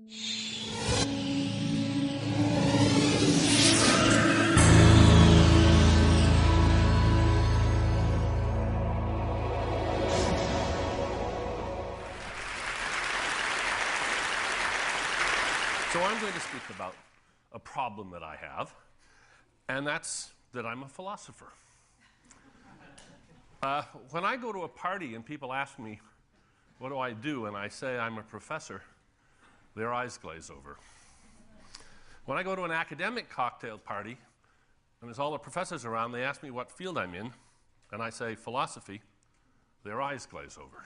So I'm going to speak about a problem that I have, and that's that I'm a philosopher. When I go to a party and people ask me, what do I do, and I say I'm a professor, their eyes glaze over. When I go to an academic cocktail party, and there's all the professors around, they ask me what field I'm in, and I say philosophy, their eyes glaze over.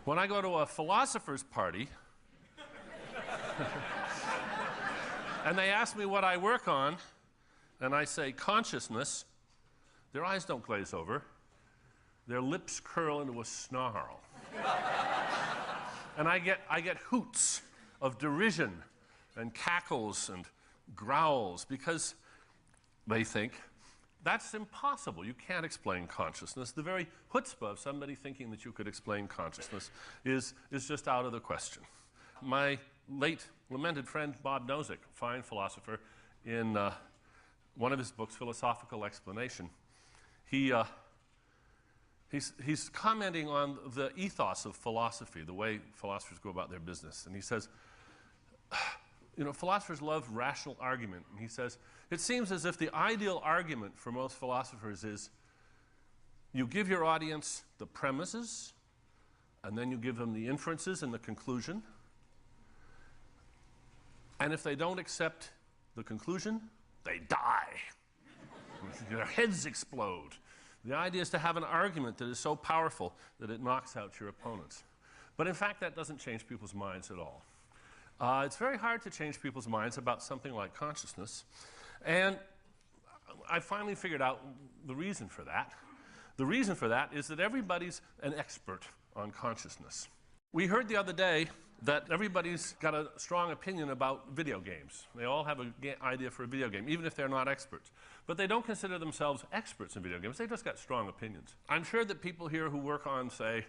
When I go to a philosopher's party, and they ask me what I work on, and I say consciousness, their eyes don't glaze over. Their lips curl into a snarl. And I get hoots of derision and cackles and growls because they think that's impossible. You can't explain consciousness. The very chutzpah of somebody thinking that you could explain consciousness is just out of the question. My late lamented friend Bob Nozick, fine philosopher, in one of his books, Philosophical Explanation, he's commenting on the ethos of philosophy, the way philosophers go about their business. And he says, philosophers love rational argument. And he says, it seems as if the ideal argument for most philosophers is you give your audience the premises, and then you give them the inferences and the conclusion. And if they don't accept the conclusion, they die. Their heads explode. The idea is to have an argument that is so powerful that it knocks out your opponents. But in fact, that doesn't change people's minds at all. It's very hard to change people's minds about something like consciousness. And I finally figured out the reason for that. The reason for that is that everybody's an expert on consciousness. We heard the other day that everybody's got a strong opinion about video games. They all have an idea for a video game, even if they're not experts. But they don't consider themselves experts in video games. They've just got strong opinions. I'm sure that people here who work on, say,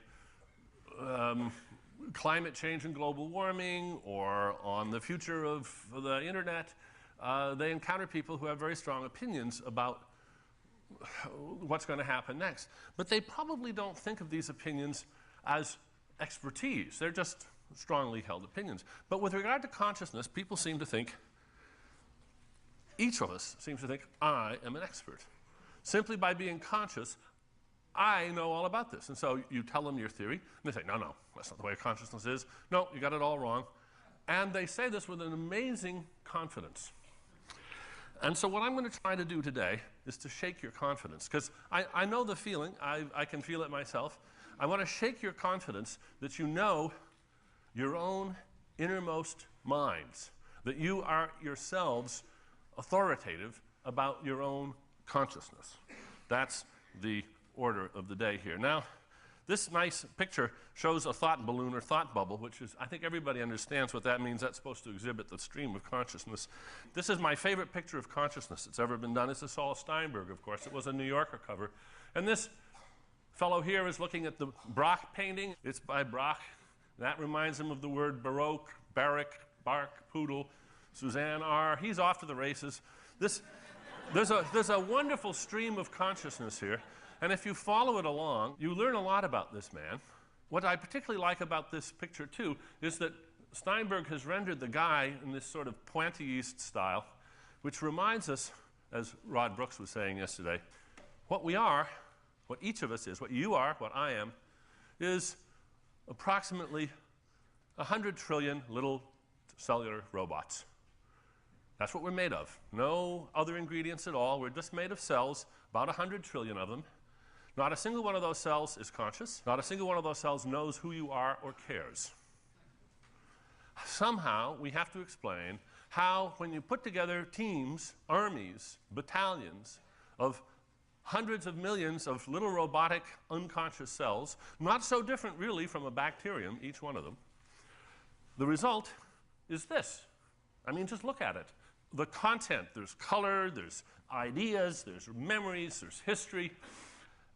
climate change and global warming, or on the future of the internet, they encounter people who have very strong opinions about what's going to happen next. But they probably don't think of these opinions as expertise. They're just strongly held opinions. But with regard to consciousness, people seem to think, each of us seems to think, I am an expert. Simply by being conscious, I know all about this. And so you tell them your theory, and they say, no, that's not the way consciousness is. No, you got it all wrong. And they say this with an amazing confidence. And so what I'm going to try to do today is to shake your confidence, because I know the feeling. I can feel it myself. I want to shake your confidence that you know your own innermost minds, that you are yourselves authoritative about your own consciousness. That's the order of the day here. Now, this nice picture shows a thought balloon or thought bubble, which is, I think everybody understands what that means. That's supposed to exhibit the stream of consciousness. This is my favorite picture of consciousness that's ever been done. It's a Saul Steinberg, of course. It was a New Yorker cover. And this fellow here is looking at the Braque painting. It's by Braque. That reminds him of the word baroque, barrack, bark, poodle, Suzanne R. He's off to the races. There's a wonderful stream of consciousness here. And if you follow it along, you learn a lot about this man. What I particularly like about this picture, too, is that Steinberg has rendered the guy in this sort of pointilliste style, which reminds us, as Rod Brooks was saying yesterday, what we are, what each of us is, what you are, what I am, is approximately 100 trillion little cellular robots. That's what we're made of. No other ingredients at all. We're just made of cells, about 100 trillion of them. Not a single one of those cells is conscious. Not a single one of those cells knows who you are or cares. Somehow, we have to explain how, when you put together teams, armies, battalions of hundreds of millions of little robotic, unconscious cells, not so different really from a bacterium, each one of them, the result is this. I mean, just look at it. The content, there's color, there's ideas, there's memories, there's history,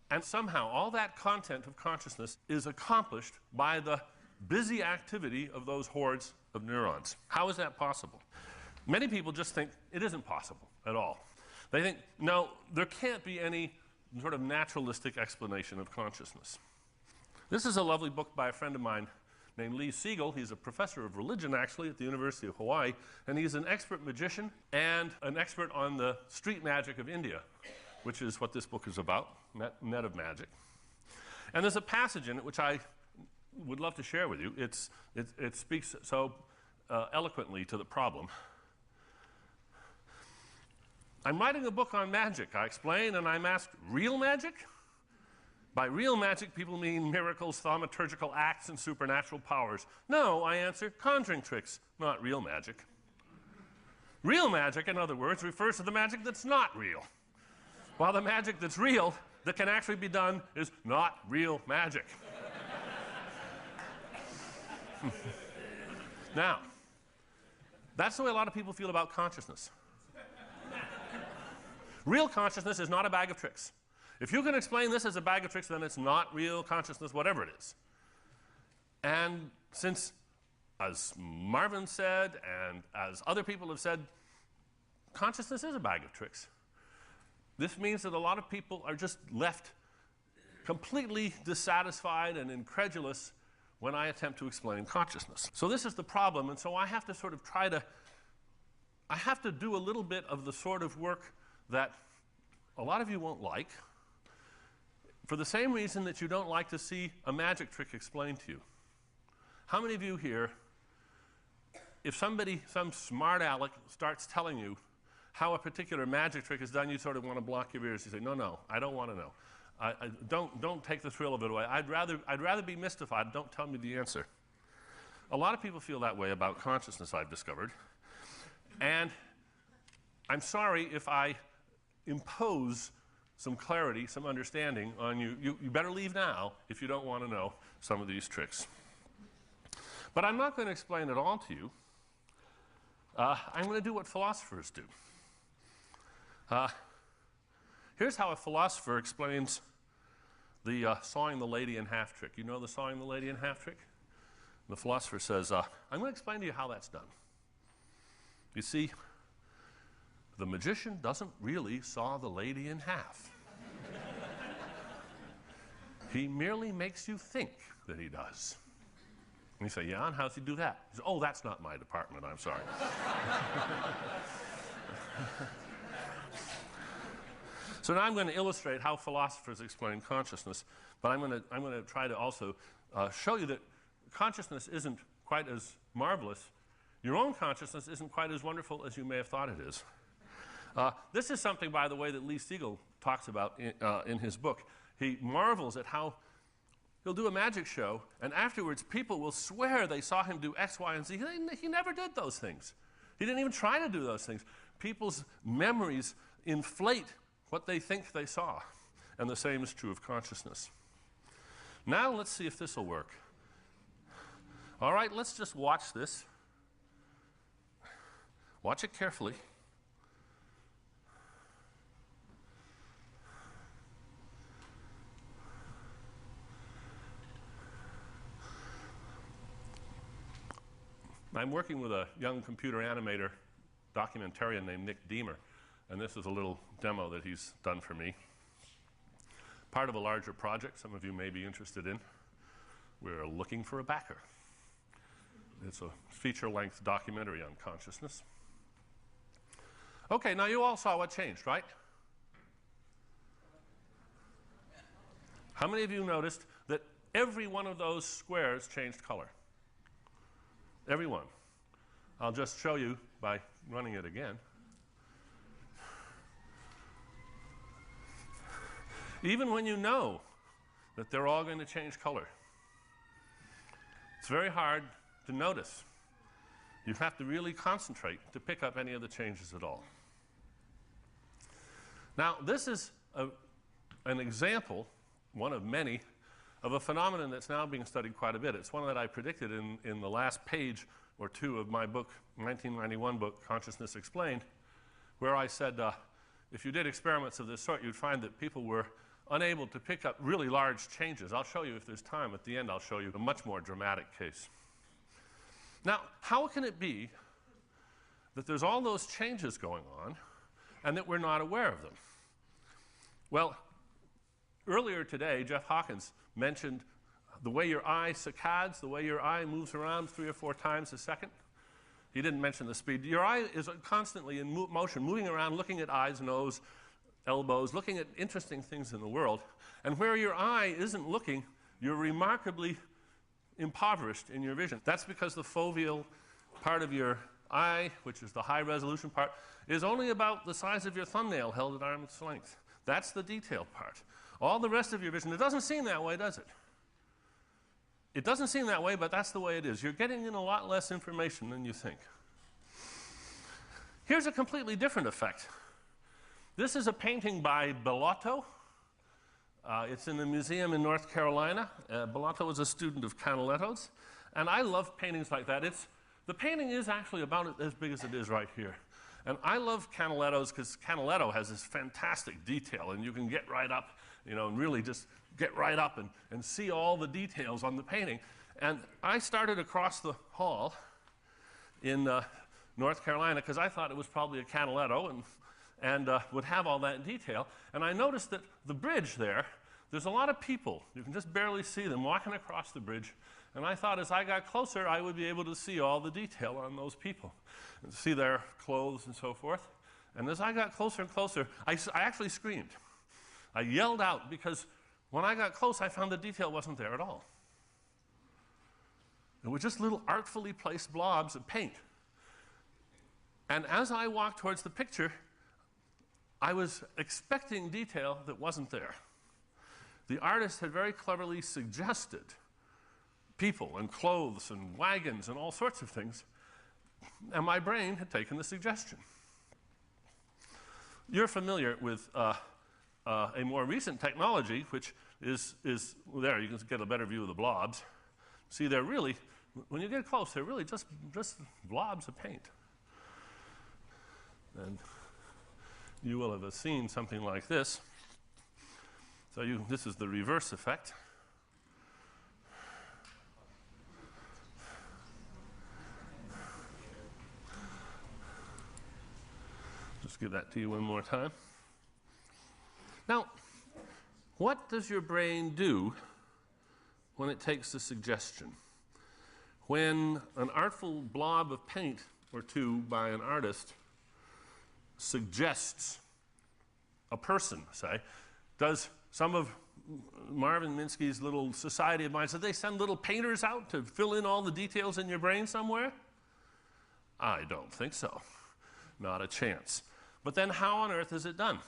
and somehow all that content of consciousness is accomplished by the busy activity of those hordes of neurons. How is that possible? Many people just think it isn't possible at all. They think, no, there can't be any sort of naturalistic explanation of consciousness. This is a lovely book by a friend of mine named Lee Siegel. He's a professor of religion, actually, at the University of Hawaii, and he's an expert magician and an expert on the street magic of India, which is what this book is about, Net of Magic. And there's a passage in it which I would love to share with you. It speaks so eloquently to the problem. I'm writing a book on magic, I explain, and I'm asked, real magic? By real magic, people mean miracles, thaumaturgical acts, and supernatural powers. No, I answer, conjuring tricks, not real magic. Real magic, in other words, refers to the magic that's not real, while the magic that's real, that can actually be done, is not real magic. Now, that's the way a lot of people feel about consciousness. Real consciousness is not a bag of tricks. If you can explain this as a bag of tricks, then it's not real consciousness, whatever it is. And since, as Marvin said, and as other people have said, consciousness is a bag of tricks, this means that a lot of people are just left completely dissatisfied and incredulous when I attempt to explain consciousness. So this is the problem, and so I have to sort of I have to do a little bit of the sort of work that a lot of you won't like, for the same reason that you don't like to see a magic trick explained to you. How many of you here, if somebody, some smart aleck, starts telling you how a particular magic trick is done, you sort of want to block your ears. You say, no, I don't want to know. Don't take the thrill of it away. I'd rather be mystified. Don't tell me the answer. A lot of people feel that way about consciousness, I've discovered. And I'm sorry if I impose some clarity, some understanding on you. You better leave now if you don't want to know some of these tricks. But I'm not going to explain it all to you. I'm going to do what philosophers do. Here's how a philosopher explains the sawing the lady in half trick. You know the sawing the lady in half trick? The philosopher says, I'm going to explain to you how that's done. You see, the magician doesn't really saw the lady in half. He merely makes you think that he does. And you say, yeah, and how does he do that? He says, oh, that's not my department, I'm sorry. So now I'm going to illustrate how philosophers explain consciousness, but I'm going to try to also show you that consciousness isn't quite as marvelous. Your own consciousness isn't quite as wonderful as you may have thought it is. This is something, by the way, that Lee Siegel talks about in his book. He marvels at how he'll do a magic show, and afterwards people will swear they saw him do X, Y, and Z. He never did those things. He didn't even try to do those things. People's memories inflate what they think they saw, and the same is true of consciousness. Now let's see if this will work. All right, let's just watch this. Watch it carefully. I'm working with a young computer animator, documentarian named Nick Deemer, and this is a little demo that he's done for me. Part of a larger project some of you may be interested in. We're looking for a backer. It's a feature-length documentary on consciousness. Okay, now you all saw what changed, right? How many of you noticed that every one of those squares changed color? Every one. I'll just show you by running it again. Even when you know that they're all going to change color, it's very hard to notice. You have to really concentrate to pick up any of the changes at all. Now, this is an example, one of many, of a phenomenon that's now being studied quite a bit. It's one that I predicted in the last page or two of my book, 1991 book, Consciousness Explained, where I said if you did experiments of this sort, you'd find that people were unable to pick up really large changes. I'll show you, if there's time at the end, I'll show you a much more dramatic case. Now, how can it be that there's all those changes going on and that we're not aware of them? Well, earlier today, Jeff Hawkins mentioned the way your eye saccades, the way your eye moves around 3 or 4 times a second. He didn't mention the speed. Your eye is constantly in motion, moving around, looking at eyes, nose, elbows, looking at interesting things in the world. And where your eye isn't looking, you're remarkably impoverished in your vision. That's because the foveal part of your eye, which is the high-resolution part, is only about the size of your thumbnail held at arm's length. That's the detailed part. All the rest of your vision, it doesn't seem that way, does it? It doesn't seem that way, but that's the way it is. You're getting in a lot less information than you think. Here's a completely different effect. This is a painting by Bellotto. It's in a museum in North Carolina. Bellotto was a student of Canaletto's. And I love paintings like that. The painting is actually about as big as it is right here. And I love Canaletto's because Canaletto has this fantastic detail, and you can get right up, and really just get right up and see all the details on the painting. And I started across the hall in North Carolina because I thought it was probably a Canaletto and would have all that detail. And I noticed that the bridge there's a lot of people. You can just barely see them walking across the bridge. And I thought as I got closer, I would be able to see all the detail on those people and see their clothes and so forth. And as I got closer and closer, I actually screamed. I yelled out because when I got close, I found the detail wasn't there at all. It was just little artfully placed blobs of paint. And as I walked towards the picture, I was expecting detail that wasn't there. The artist had very cleverly suggested people and clothes and wagons and all sorts of things, and my brain had taken the suggestion. You're familiar with a more recent technology, which is there. You can get a better view of the blobs. See, they're really, when you get close, they're really just blobs of paint. And you will have seen something like this. So this is the reverse effect. Just give that to you one more time. Now, what does your brain do when it takes a suggestion? When an artful blob of paint or two by an artist suggests a person, say, does some of Marvin Minsky's little society of minds, did they send little painters out to fill in all the details in your brain somewhere? I don't think so. Not a chance. But then how on earth is it done?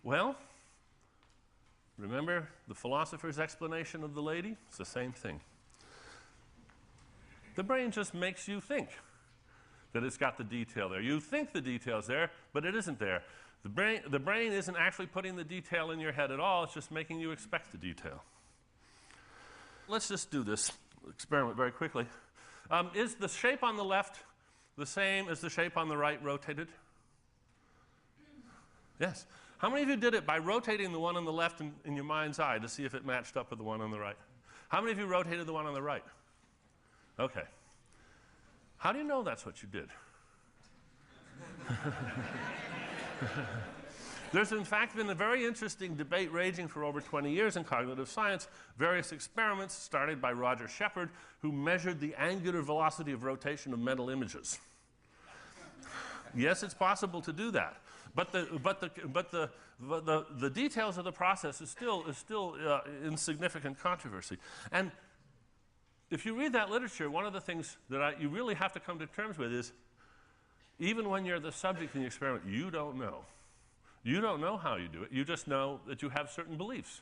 Well, remember the philosopher's explanation of the lady? It's the same thing. The brain just makes you think that it's got the detail there. You think the detail's there, but it isn't there. The brain isn't actually putting the detail in your head at all. It's just making you expect the detail. Let's just do this experiment very quickly. Is the shape on the left the same as the shape on the right rotated? Yes. How many of you did it by rotating the one on the left in your mind's eye to see if it matched up with the one on the right? How many of you rotated the one on the right? Okay. How do you know that's what you did? There's in fact been a very interesting debate raging for over 20 years in cognitive science, various experiments started by Roger Shepard, who measured the angular velocity of rotation of mental images. Yes, it's possible to do that. But the details of the process is still in significant controversy. And if you read that literature, one of the things that you really have to come to terms with is, even when you're the subject in the experiment, you don't know. You don't know how you do it. You just know that you have certain beliefs.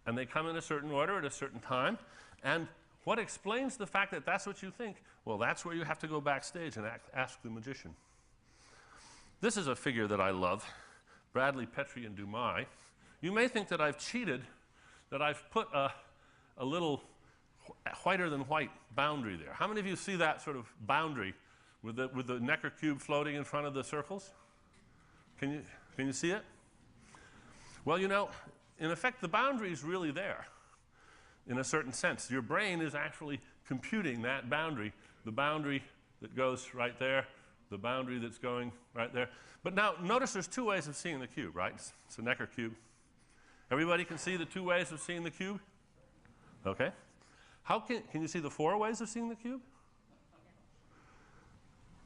And they come in a certain order at a certain time. And what explains the fact that that's what you think? Well, that's where you have to go backstage and ask the magician. This is a figure that I love, Bradley, Petrie, and Dumas. You may think that I've cheated, that I've put a little whiter than white boundary there. How many of you see that sort of boundary with the Necker cube floating in front of the circles? Can you see it? Well, you know, in effect, the boundary is really there in a certain sense. Your brain is actually computing that boundary, the boundary that goes right there, the boundary that's going right there. But now, notice there's two ways of seeing the cube, right? It's a Necker cube. Everybody can see the two ways of seeing the cube? Okay. Can you see the four ways of seeing the cube?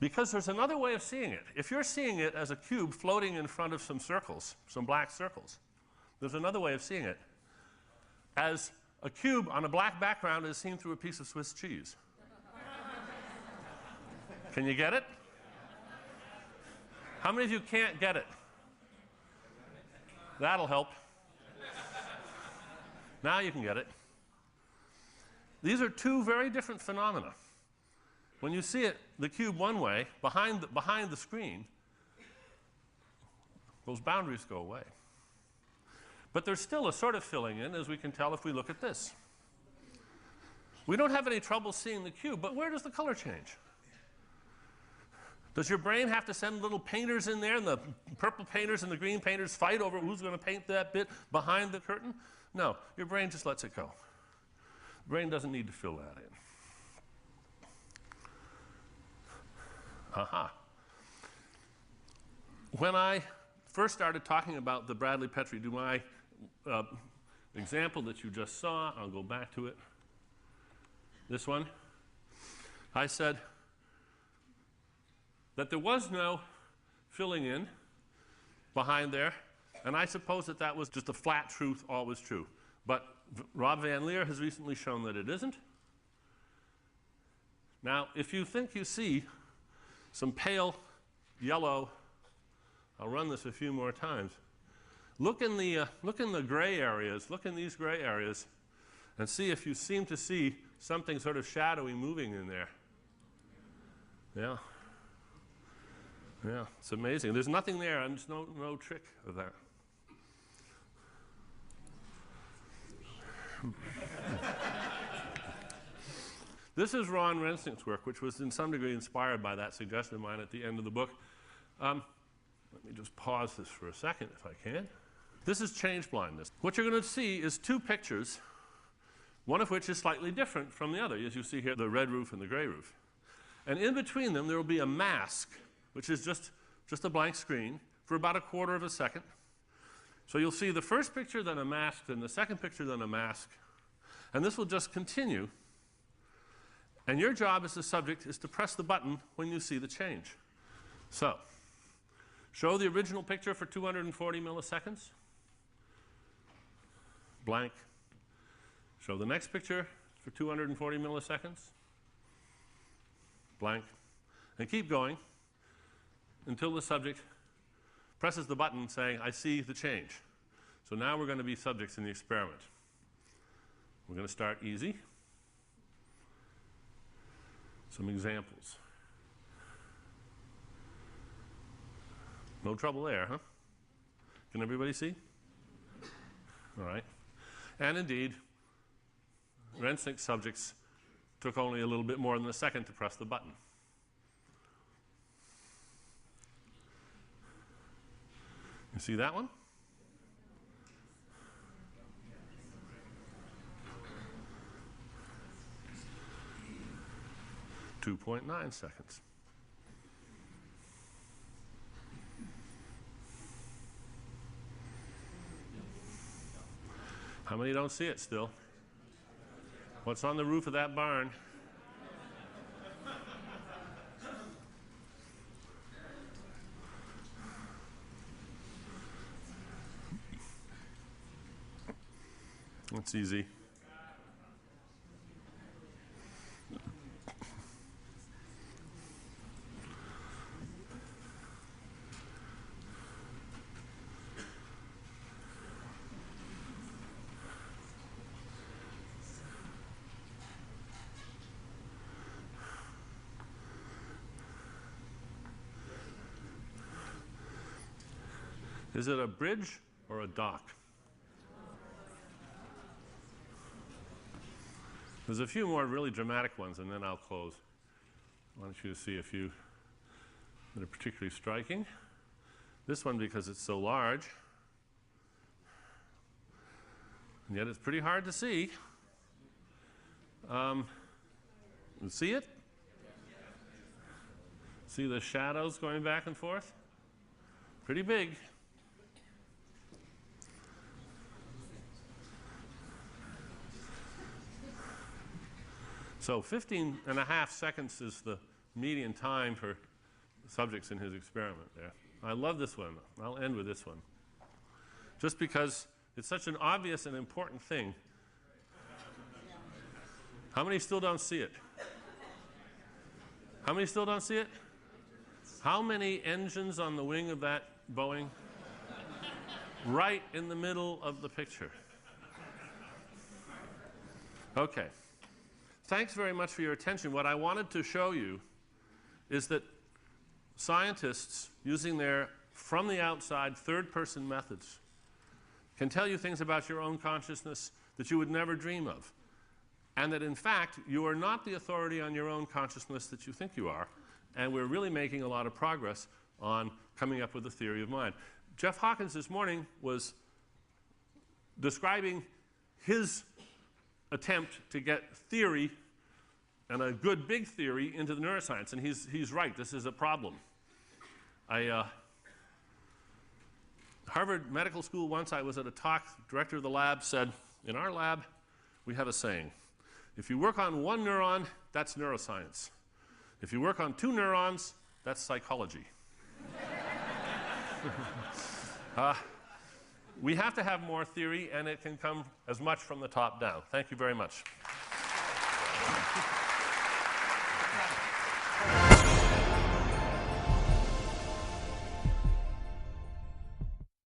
Because there's another way of seeing it. If you're seeing it as a cube floating in front of some circles, some black circles, there's another way of seeing it. As a cube on a black background is seen through a piece of Swiss cheese. Can you get it? How many of you can't get it? That'll help. Now you can get it. These are two very different phenomena. When you see it, the cube one way, behind the screen, those boundaries go away. But there's still a sort of filling in, as we can tell if we look at this. We don't have any trouble seeing the cube, but where does the color change? Does your brain have to send little painters in there, and the purple painters and the green painters fight over who's going to paint that bit behind the curtain? No, your brain just lets it go. The brain doesn't need to fill that in. Aha. When I first started talking about the Bradley-Petrie-Dumais example that you just saw, I'll go back to it, this one, I said that there was no filling in behind there, and I suppose that that was just a flat truth, always true. But Rob Van Leer has recently shown that it isn't. Now, if you think you see some pale yellow, I'll run this a few more times. Look in the gray areas, look in these gray areas, and see if you seem to see something sort of shadowy moving in there. Yeah. Yeah, it's amazing. There's nothing there, and there's no trick of that. This is Ron Rensink's work, which was in some degree inspired by that suggestion of mine at the end of the book. Let me just pause this for a second, if I can. This is change blindness. What you're going to see is two pictures, one of which is slightly different from the other. As you see here, the red roof and the gray roof. And in between them, there will be a mask, which is just a blank screen, for about a quarter of a second. So you'll see the first picture, then a mask, then the second picture, then a mask. And this will just continue. And your job as the subject is to press the button when you see the change. So, show the original picture for 240 milliseconds. Blank. Show the next picture for 240 milliseconds. Blank. And keep going until the subject presses the button saying, I see the change. So now we're going to be subjects in the experiment. We're going to start easy. Some examples. No trouble there, huh? Can everybody see? All right. And indeed, Rensink's subjects took only a little bit more than a second to press the button. You see that one? .9 seconds. How many don't see it still? What's on the roof of that barn? That's easy. Is it a bridge or a dock? There's a few more really dramatic ones, and then I'll close. I want you to see a few that are particularly striking. This one, because it's so large, And yet it's pretty hard to see. You see it? See the shadows going back and forth? Pretty big. So 15.5 seconds is the median time for subjects in his experiment there. I love this one. I'll end with this one. Just because it's such an obvious and important thing. How many still don't see it? How many still don't see it? How many engines on the wing of that Boeing? Right in the middle of the picture. Okay. Thanks very much for your attention. What I wanted to show you is that scientists, using their from the outside third-person methods, can tell you things about your own consciousness that you would never dream of. And that, in fact, you are not the authority on your own consciousness that you think you are. And we're really making a lot of progress on coming up with a theory of mind. Jeff Hawkins this morning was describing his attempt to get theory, and a good big theory, into the neuroscience. And he's right. This is a problem. Harvard Medical School, once I was at a talk, the director of the lab said, in our lab, we have a saying. If you work on one neuron, that's neuroscience. If you work on 2 neurons, that's psychology. We have to have more theory, and it can come as much from the top down. Thank you very much.